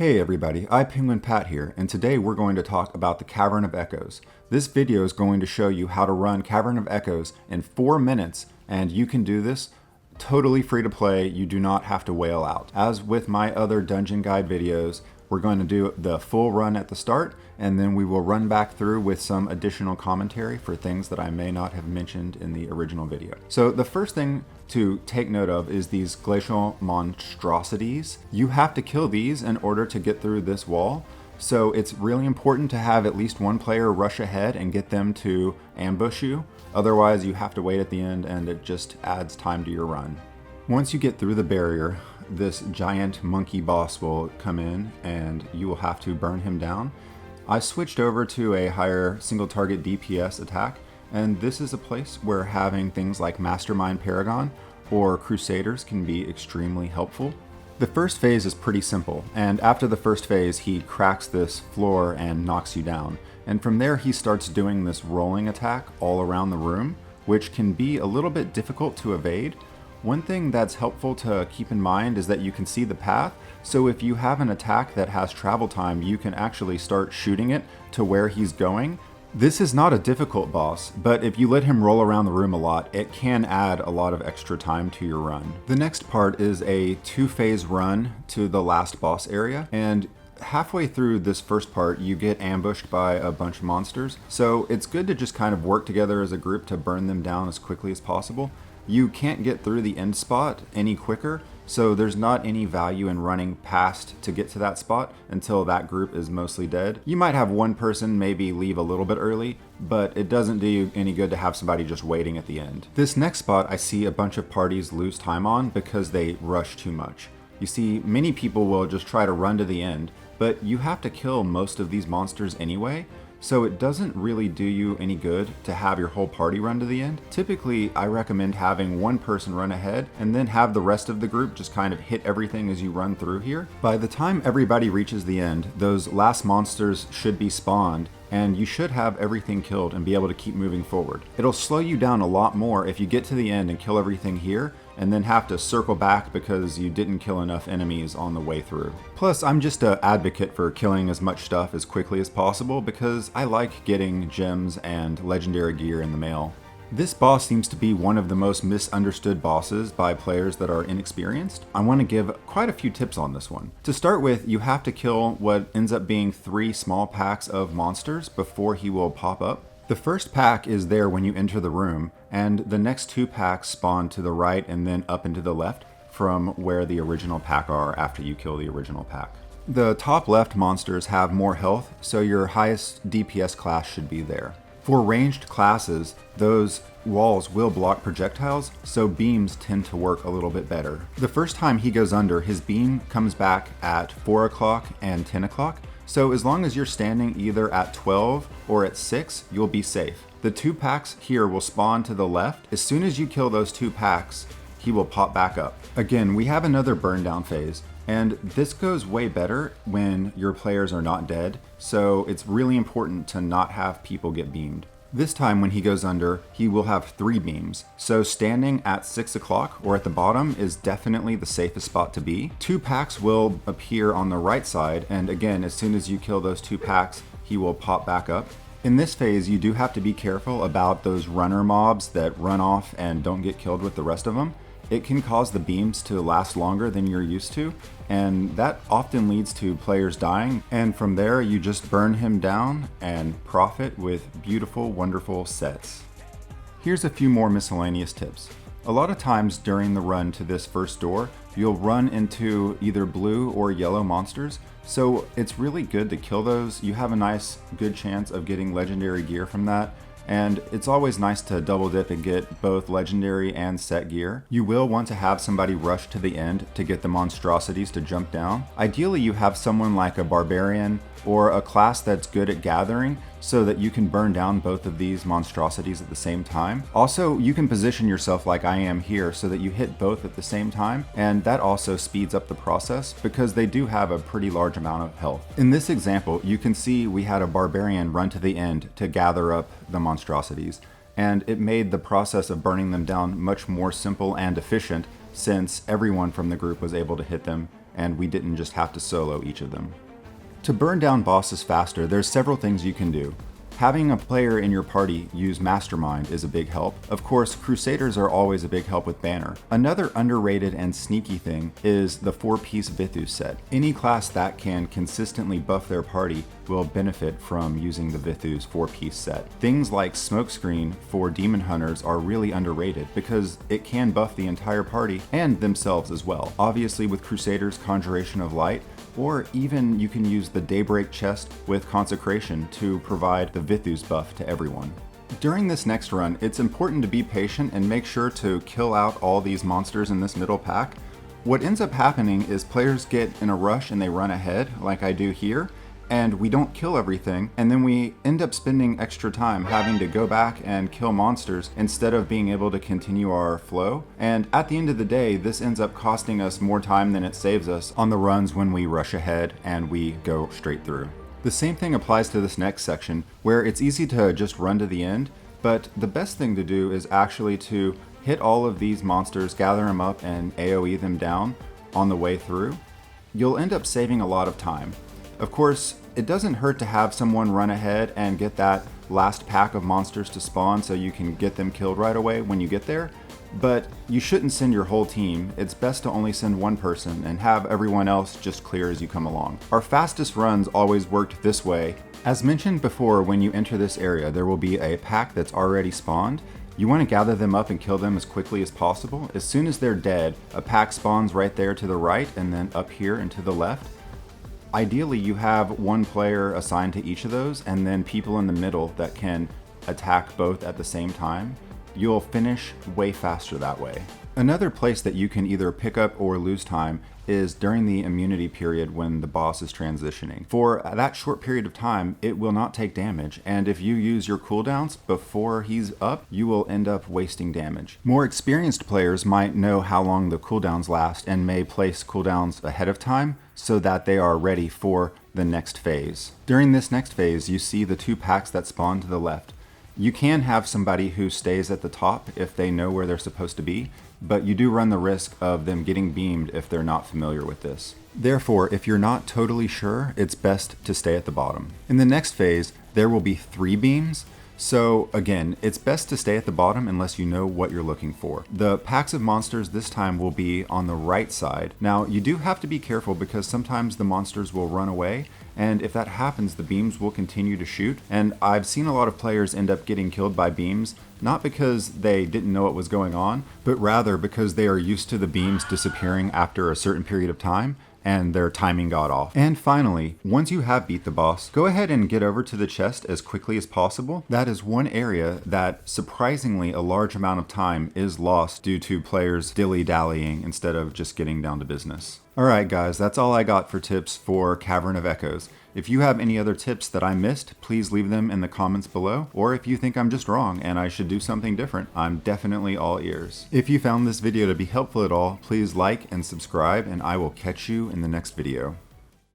Hey everybody, Penguin Pat here, and today we're going to talk about the Cavern of Echoes. This video is going to show you how to run Cavern of Echoes in 4 minutes, and you can do this totally free to play. You do not have to whale out. As with my other dungeon guide videos, we're going to do the full run at the start, and then we will run back through with some additional commentary for things that I may not have mentioned in the original video. So the first thing to take note of is these glacial monstrosities. You have to kill these in order to get through this wall. So it's really important to have at least one player rush ahead and get them to ambush you. Otherwise, you have to wait at the end and it just adds time to your run. Once you get through the barrier, this giant monkey boss will come in and you will have to burn him down. I switched over to a higher single target DPS attack, and this is a place where having things like Mastermind Paragon or Crusaders can be extremely helpful. The first phase is pretty simple, and after the first phase he cracks this floor and knocks you down. And from there he starts doing this rolling attack all around the room, which can be a little bit difficult to evade. One thing that's helpful to keep in mind is that you can see the path, so if you have an attack that has travel time, you can actually start shooting it to where he's going. This is not a difficult boss, but if you let him roll around the room a lot, it can add a lot of extra time to your run. The next part is a 2-phase run to the last boss area, and halfway through this first part, you get ambushed by a bunch of monsters, so it's good to just kind of work together as a group to burn them down as quickly as possible. You can't get through the end spot any quicker, so there's not any value in running past to get to that spot until that group is mostly dead. You might have one person maybe leave a little bit early, but it doesn't do you any good to have somebody just waiting at the end. This next spot I see a bunch of parties lose time on because they rush too much. You see, many people will just try to run to the end, but you have to kill most of these monsters anyway, so it doesn't really do you any good to have your whole party run to the end. Typically, I recommend having one person run ahead and then have the rest of the group just kind of hit everything as you run through here. By the time everybody reaches the end, those last monsters should be spawned, and you should have everything killed and be able to keep moving forward. It'll slow you down a lot more if you get to the end and kill everything here, and then have to circle back because you didn't kill enough enemies on the way through. Plus, I'm just an advocate for killing as much stuff as quickly as possible because I like getting gems and legendary gear in the mail. This boss seems to be one of the most misunderstood bosses by players that are inexperienced. I want to give quite a few tips on this one. To start with, you have to kill what ends up being 3 small packs of monsters before he will pop up. The first pack is there when you enter the room, and the next 2 packs spawn to the right and then up and to the left from where the original pack are after you kill the original pack. The top left monsters have more health, so your highest DPS class should be there. For ranged classes, those walls will block projectiles, so beams tend to work a little bit better. The first time he goes under, his beam comes back at 4 o'clock and 10 o'clock, so as long as you're standing either at 12 or at 6, you'll be safe. The 2 packs here will spawn to the left. As soon as you kill those 2 packs, he will pop back up. Again, we have another burn down phase, and this goes way better when your players are not dead, so it's really important to not have people get beamed. This time when he goes under, he will have 3 beams, so standing at 6 o'clock or at the bottom is definitely the safest spot to be. 2 packs will appear on the right side, and again, as soon as you kill those 2 packs, he will pop back up. In this phase, you do have to be careful about those runner mobs that run off and don't get killed with the rest of them. It can cause the beams to last longer than you're used to, and that often leads to players dying, and from there you just burn him down and profit with beautiful, wonderful sets. Here's a few more miscellaneous tips. A lot of times during the run to this first door, you'll run into either blue or yellow monsters, so it's really good to kill those. You have a nice, good chance of getting legendary gear from that. And it's always nice to double dip and get both legendary and set gear. You will want to have somebody rush to the end to get the monstrosities to jump down. Ideally, you have someone like a barbarian or a class that's good at gathering so that you can burn down both of these monstrosities at the same time. Also, you can position yourself like I am here so that you hit both at the same time, and that also speeds up the process because they do have a pretty large amount of health. In this example, you can see we had a barbarian run to the end to gather up the monstrosities, and it made the process of burning them down much more simple and efficient since everyone from the group was able to hit them and we didn't just have to solo each of them. To burn down bosses faster, there's several things you can do. Having a player in your party use Mastermind is a big help. Of course, Crusaders are always a big help with Banner. Another underrated and sneaky thing is the 4-piece Vithu set. Any class that can consistently buff their party will benefit from using the Vithu's 4-piece set. Things like Smokescreen for Demon Hunters are really underrated because it can buff the entire party and themselves as well. Obviously with Crusaders, Conjuration of Light, or even you can use the Daybreak chest with Consecration to provide the Vithu's buff to everyone. During this next run, it's important to be patient and make sure to kill out all these monsters in this middle pack. What ends up happening is players get in a rush and they run ahead, like I do here, and we don't kill everything, and then we end up spending extra time having to go back and kill monsters instead of being able to continue our flow. And at the end of the day, this ends up costing us more time than it saves us on the runs when we rush ahead and we go straight through. The same thing applies to this next section, where it's easy to just run to the end, but the best thing to do is actually to hit all of these monsters, gather them up, and AoE them down on the way through. You'll end up saving a lot of time. Of course, it doesn't hurt to have someone run ahead and get that last pack of monsters to spawn so you can get them killed right away when you get there, but you shouldn't send your whole team. It's best to only send one person and have everyone else just clear as you come along. Our fastest runs always worked this way. As mentioned before, when you enter this area, there will be a pack that's already spawned. You want to gather them up and kill them as quickly as possible. As soon as they're dead, a pack spawns right there to the right and then up here and to the left. Ideally, you have one player assigned to each of those and then people in the middle that can attack both at the same time. You'll finish way faster that way. Another place that you can either pick up or lose time is during the immunity period when the boss is transitioning. For that short period of time, it will not take damage, and if you use your cooldowns before he's up, you will end up wasting damage. More experienced players might know how long the cooldowns last and may place cooldowns ahead of time so that they are ready for the next phase. During this next phase, you see the 2 packs that spawn to the left. You can have somebody who stays at the top if they know where they're supposed to be, but you do run the risk of them getting beamed if they're not familiar with this. Therefore, if you're not totally sure, it's best to stay at the bottom. In the next phase, there will be 3 beams. So again, it's best to stay at the bottom unless you know what you're looking for. The packs of monsters this time will be on the right side. Now, you do have to be careful because sometimes the monsters will run away, and if that happens, the beams will continue to shoot. And I've seen a lot of players end up getting killed by beams, not because they didn't know what was going on, but rather because they are used to the beams disappearing after a certain period of time, and their timing got off. And finally, once you have beat the boss, go ahead and get over to the chest as quickly as possible. That is one area that surprisingly a large amount of time is lost due to players dilly-dallying instead of just getting down to business. Alright guys, that's all I got for tips for Cavern of Echoes. If you have any other tips that I missed, please leave them in the comments below, or if you think I'm just wrong and I should do something different, I'm definitely all ears. If you found this video to be helpful at all, please like and subscribe, and I will catch you in the next video.